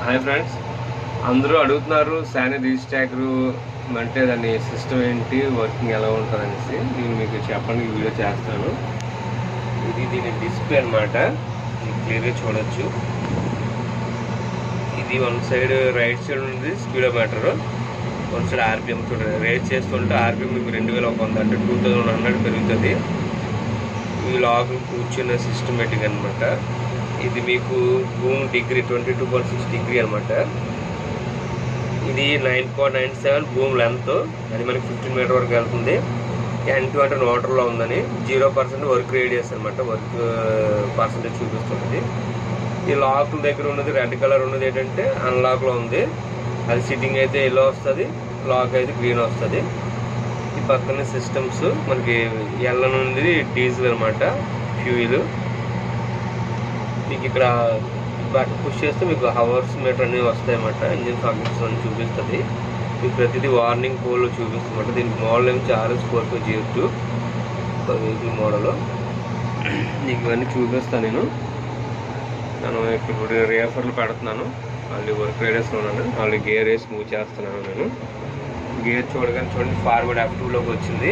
Hi friends, అందరూ అడుగుతున్నారు శానీ రీస్టాకర్ అంటే దాని సిస్టమ్ ఏంటి, వర్కింగ్ ఎలా ఉంటుంది అనేసి. నేను మీకు చెప్పడానికి వీడియో చేస్తాను. ఇది దీని డిస్ప్లే అనమాట, క్లియర్గా చూడొచ్చు. ఇది వన్ సైడ్ రైట్ సైడ్ ఉంది స్పీడోమీటర్, వన్ సైడ్ ఆర్పిఎం. చూడండి, రేట్ చేస్తుంటే ఆర్పిఎం మీకు 2100 అంటే 2100 పెరుగుతుంది. ఇది లాగ్ కూర్చున్న సిస్టమేటిక్ అనమాట. ఇది మీకు బూమ్ డిగ్రీ 22.6 డిగ్రీ అనమాట. ఇది 9.97 బూమ్ లెంత్, అది మనకి 15 మీటర్ వరకు వెళ్తుంది. N2 అంటే వాటర్లో ఉందని 0% వర్క్ రేడియస్ అనమాట, వర్క్ పర్సంటేజ్ చూపిస్తుంది. ఈ లాక్ దగ్గర ఉన్నది రెడ్ కలర్ ఉన్నది ఏంటంటే అన్లాక్లో ఉంది. అది సిట్టింగ్ అయితే ఎల్లో వస్తుంది, లాక్ అయితే గ్రీన్ వస్తుంది. ఈ పక్కన సిస్టమ్స్ మనకి ఎల్ నుండి డీజిల్ అనమాట, ఫ్యూయిల్. మీకు ఇక్కడ బటన్ పుష్ చేస్తే మీకు హవర్స్ మీటర్ అనేవి వస్తాయి అన్నమాట. ఇంజిన్ ఫంక్షన్స్ అని చూపిస్తుంది. మీకు ప్రతిదీ వార్నింగ్ పోల్ చూపిస్తుంది అన్నమాట. దీనికి మోడల్ ఏమి RS4502 వెహికల్ మోడల్. నీకు ఇవన్నీ చూపిస్తాను. నేను ఇప్పుడు రేఫర్లు పెడుతున్నాను, మళ్ళీ వర్క్ రేడియస్లో ఉన్నాను, మళ్ళీ గేర్ వేసి మూవ్ చేస్తున్నాను. నేను గేర్ చూడండి, ఫార్వర్డ్ F2లోకి వచ్చింది.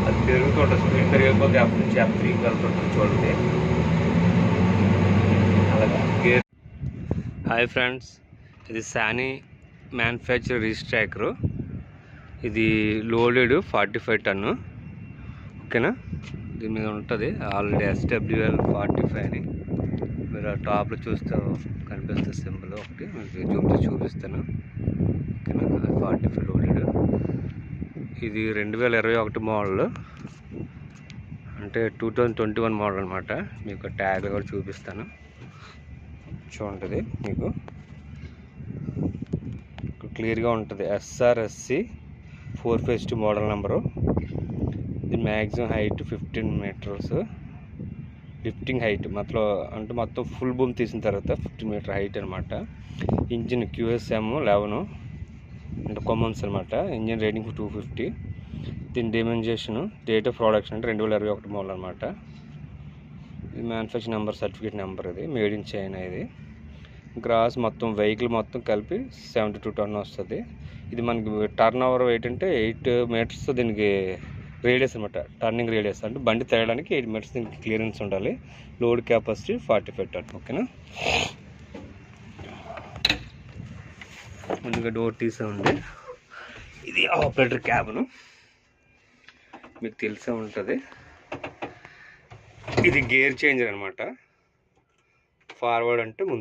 అది పెరుగుతుంటుంది, స్పీడ్ పెరిగిపోతే F నుంచి F3కి వెళ్తుంటుంది. చూడండి అలాగా గేర్. హాయ్ ఫ్రెండ్స్, ఇది శానీ మ్యానుఫ్యాక్చర్ రీస్టాకర్. ఇది లోడెడ్ 45 టన్ను. ఓకేనా, దీని మీద ఉంటుంది ఆల్రెడీ SWL 45 అని. మీరు ఆ టాప్లో చూస్తే కనిపిస్తుంది సింబల్ ఒకటి, మీకు జూమ్ చేసి చూపిస్తాను. ఓకేనా, అది 45 లోడెడ్. ఇది 2021 మోడల్, అంటే 2021 మోడల్ అనమాట. మీకు ట్యాగ్ కూడా చూపిస్తాను, చూడండి. మీకు క్లియర్గా ఉంటుంది. SRSC 452 model number. ఇది maximum height 15 metres lifting height, మొత్తం ఫుల్ బూమ్ తీసిన తర్వాత 15 మీటర్ హైట్ అనమాట. ఇంజిన్ QSM 11 అంటే కామన్స్ అనమాట. Engine rating 250. దీని డెమాన్స్ట్రేషన్ డేట్ ఆఫ్ ప్రొడక్షన్ అంటే 2021 మోడల్ అనమాట. ఇది మ్యానుఫ్యాక్చర్ నెంబర్, సర్టిఫికేట్ నెంబర్. ఇది మేడ్ ఇన్ చైనా. ఇది గ్రాస్ మొత్తం వెహికల్ మొత్తం కలిపి 72 టన్ వస్తుంది. ఇది మనకి టర్న్ ఓవర్ వెయిట్ అంటే 8 మీటర్స్ దీనికి రేడియస్ అనమాట. టర్నింగ్ రేడియస్ అంటే బండి తేయడానికి 8 మీటర్స్ దీనికి క్లియరెన్స్ ఉండాలి. లోడ్ కెపాసిటీ 45 టన్. ఓకేనా, ముందుగా డోర్ తీసే ఉంది. ఇది ఆపరేటర్ క్యాబిన్, మీకు తెలిసే ఉంటుంది. ఇది గేర్ చేంజర్ అనమాట. ఫార్వర్డ్ అంటే